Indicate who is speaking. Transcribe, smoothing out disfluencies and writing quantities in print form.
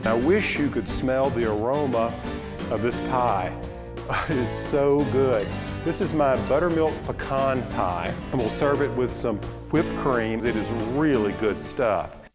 Speaker 1: I wish you could smell the aroma of this pie. It is so good. This is my buttermilk pecan pie, and we'll serve it with some whipped cream. It is really good stuff.